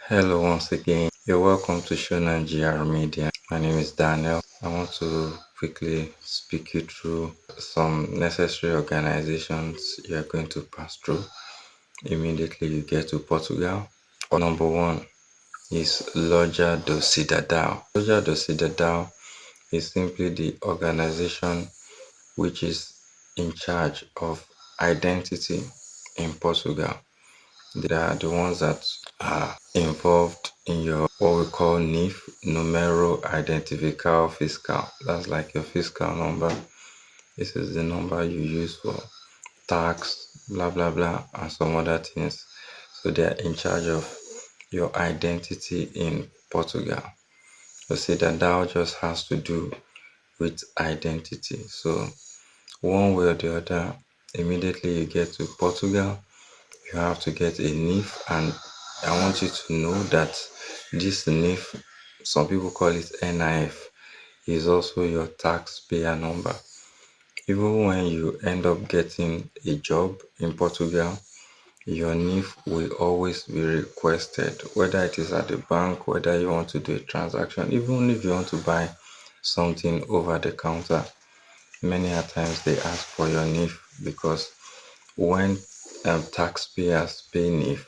Hello once again. You're welcome to Shona GR Media. My name is Daniel. I want to quickly speak you through some necessary organizations you're going to pass through immediately you get to Portugal. Number one is Loja do Cidadão. Loja do Cidadão is simply the organization which is in charge of identity in Portugal. They are the ones that are involved in your what we call NIF, Numero Identificar Fiscal. That's like your fiscal number. This is the number you use for tax, blah blah blah, and some other things. So they are in charge of your identity in Portugal. So see that just has to do with identity. So one way or the other, immediately you get to Portugal, you have to get a NIF, and I want you to know that this NIF, some people call it NIF, is also your taxpayer number. Even when you end up getting a job in Portugal, your NIF will always be requested, whether it is at the bank, whether you want to do a transaction, even if you want to buy something over the counter. Many a times they ask for your NIF because when taxpayers pay NIF,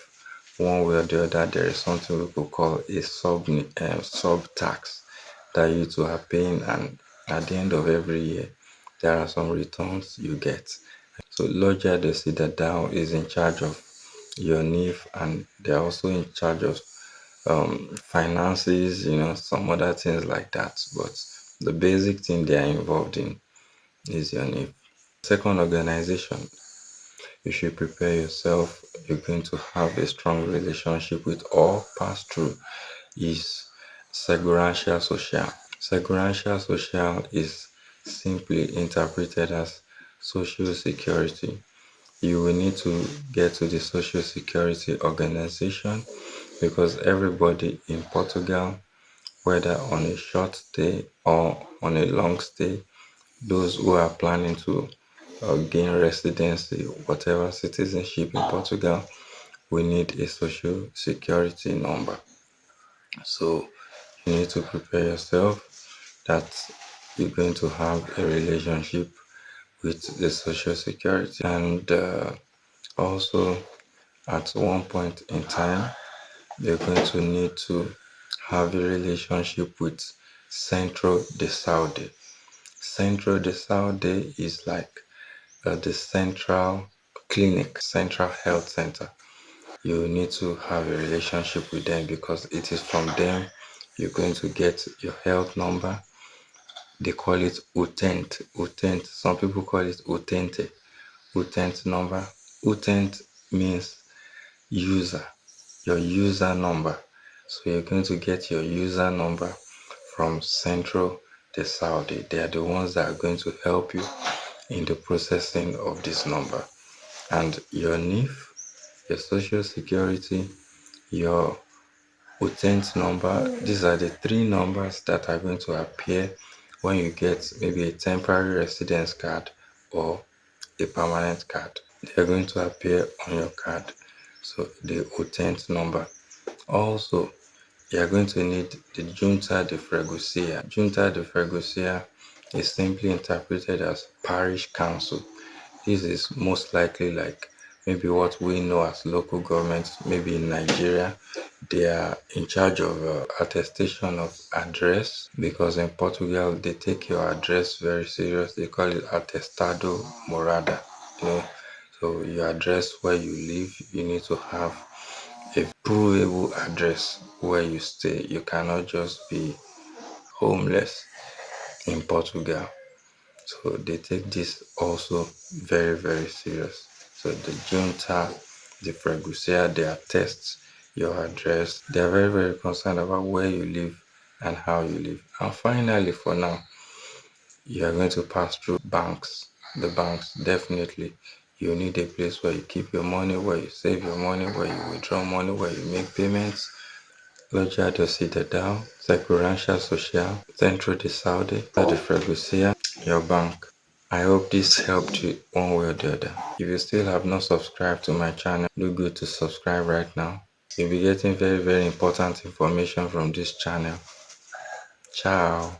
one way or the other, there is something we could call a sub tax that you two are paying, and at the end of every year, there are some returns you get. So Loja de Cidadão is in charge of your NIF, and they're also in charge of finances, some other things like that. But the basic thing they are involved in is your NIF. Second organization, you should prepare yourself. You're going to have a strong relationship with or pass through is Segurança Social. Segurança Social is simply interpreted as social security. You will need to get to the social security organization because everybody in Portugal, whether on a short stay or on a long stay, those who are planning to gain residency, whatever citizenship in Portugal, we need a social security number. So you need to prepare yourself that you're going to have a relationship with the social security, and also at one point in time you're going to need to have a relationship with Centro de Saúde. Centro de Saúde is like the central clinic, central health center. You need to have a relationship with them because it is from them you're going to get your health number. They call it utent. Utent. Some people call it utente. Utent number. Utent means user. Your user number. So you're going to get your user number from Central de Saudi. They are the ones that are going to help you in the processing of this number. And your NIF, your social security, your utent number, these are the three numbers that are going to appear when you get maybe a temporary residence card or a permanent card. They are going to appear on your card. So the utent number. Also, you are going to need the Junta de Freguesia. Junta de Freguesia is simply interpreted as parish council. This is most likely like maybe what we know as local government, maybe in Nigeria. They are in charge of attestation of address because in Portugal they take your address very serious. They call it attestado morada. So your address where you live, you need to have a provable address where you stay. You cannot just be homeless in Portugal. So they take this also very, very serious. So the junta, the freguesia, they attest your address. They are very, very concerned about where you live and how you live. And finally, for now, you are going to pass through banks. The banks, definitely. You need a place where you keep your money, where you save your money, where you withdraw money, where you make payments. Loja do Cidadão, Segurança Social, Centro de Saúde, de Freguesia, your bank. I hope this helped you one way or the other. If you still have not subscribed to my channel, do good to subscribe right now. You'll be getting very, very important information from this channel. Ciao.